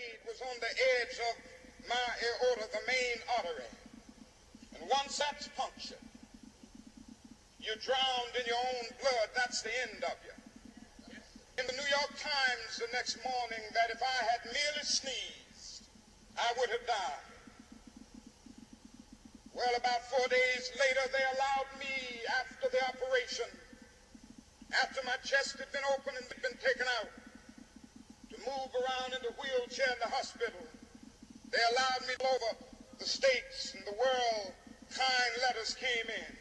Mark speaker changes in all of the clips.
Speaker 1: blade was on the edge of my aorta, the main artery. And once that's punctured, you're drowned in your own blood. That's the end of you. In the New York Times the next morning that if I had merely sneezed, I would have died. Well, about 4 days later, they allowed me, after the operation, after my chest had been opened and been taken out, to move around in the wheelchair in the hospital. They allowed me over the states and the world. Kind letters came in.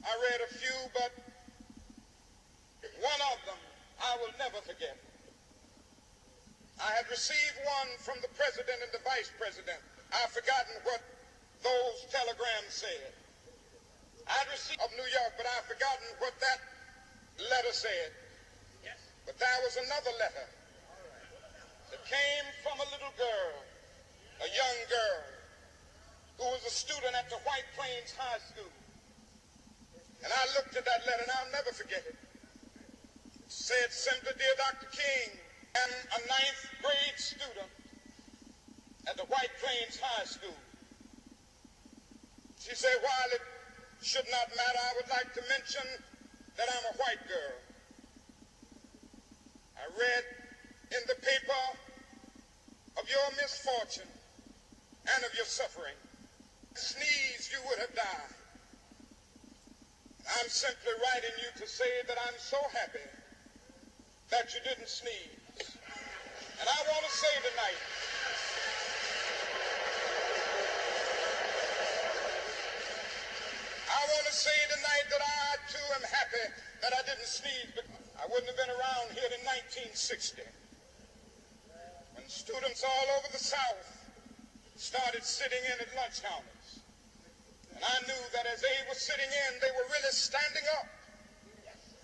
Speaker 1: I read a few, but one of them I will never forget. I had received one from the president and the vice president. I've forgotten what those telegrams said. I'd received of New York, but I've forgotten what that letter said. Yes. But there was another letter that came from a little girl, a young girl, who was a student at the White Plains High School. And I looked at that letter, and I'll never forget it. It said, simply, dear Dr. King, and a 9th grade student at the White Plains High School. She said, while it should not matter, I would like to mention that I'm a white girl. I read in the paper of your misfortune and of your suffering. Sneeze, you would have died. I'm simply writing you to say that I'm so happy that you didn't sneeze. And I want to say tonight, that I too am happy that I didn't sneeze, but I wouldn't have been around here in 1960 when students all over the South started sitting in at lunch counters. And I knew that as they were sitting in, they were really standing up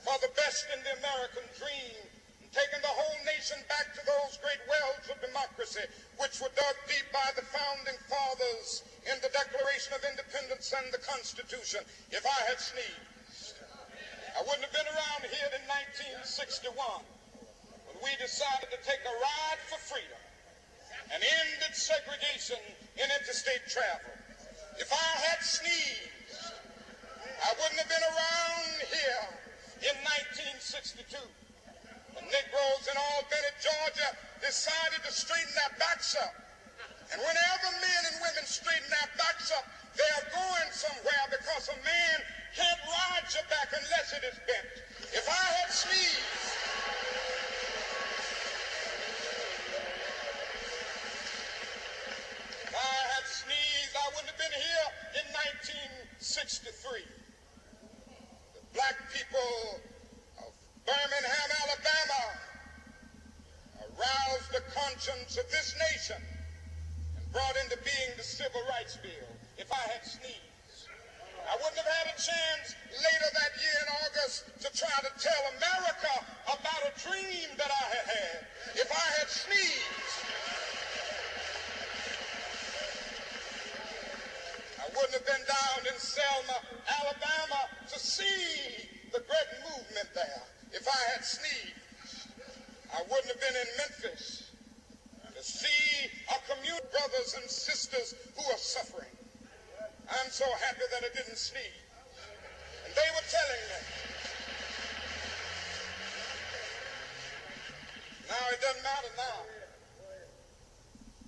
Speaker 1: for the best in the American dream, and taking the whole nation back to those great wells of democracy which were dug deep by the founding fathers in the Declaration of Independence and the Constitution. If I had sneezed, I wouldn't have been around here in 1961 when we decided to take a ride for freedom and ended segregation in interstate travel. If I had sneezed, I wouldn't have been around here in 1962 when Negroes in Albany, Georgia decided to straighten their backs up. And whenever men and women straighten their backs up, they are going somewhere, because a man can't ride your back unless it is bent. If I had sneezed, I wouldn't have been here in 1963. The black people of Birmingham, Alabama, aroused the conscience of this nation and brought into being the Civil Rights Bill. If I had sneezed, I wouldn't have had a chance later that year in August to try to tell America about a dream that I had had. If I had sneezed, I wouldn't have been down in Selma, Alabama to see the great movement there. If I had sneezed, I wouldn't have been in Memphis to see our community brothers and sisters who are suffering. I'm so happy that I didn't sneeze. And they were telling me, now it doesn't matter now.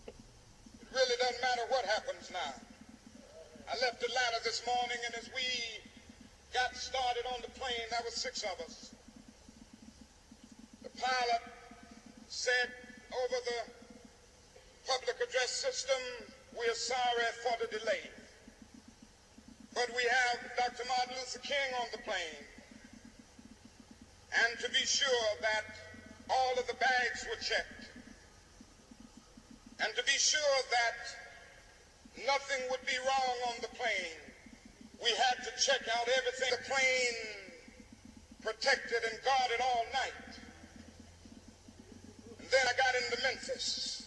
Speaker 1: It really doesn't matter what happens now. I left Atlanta this morning, and as we got started on the plane, there were 6 of us. The pilot said over the public address system, "We're sorry for the delay, but we have Dr. Martin Luther King on the plane, and to be sure that all of the bags were checked, and to be sure that nothing would be wrong on the plane, we had to check out everything. The plane protected and guarded all night. And then I got into Memphis,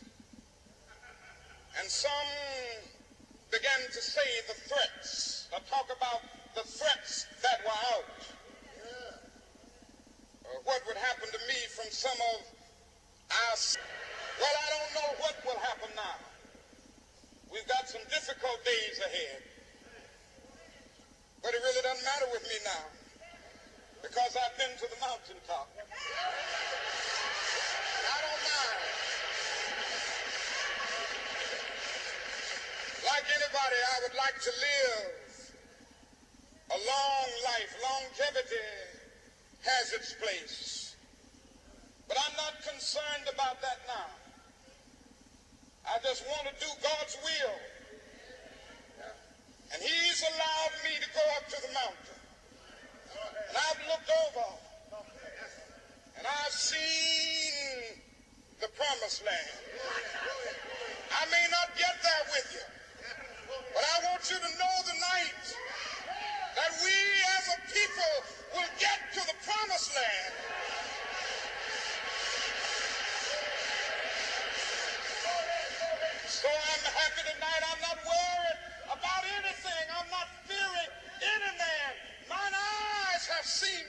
Speaker 1: and some began to say the threats, or talk about the threats that were out, what would happen to me from some of our... we've got some difficult days ahead. But it really doesn't matter with me now, because I've been to the mountaintop. I don't mind. Like anybody, I would like to live a long life. Longevity has its place. But I'm not concerned about that now. I just want to do God's will. And he's allowed me to go up to the mountain. And I've looked over and I've seen the promised land. I may not get there with you, but I want you to know tonight that we as a people will get to the promised land. So I'm happy tonight. I'm not worried about anything. I'm not fearing any man. Mine eyes have seen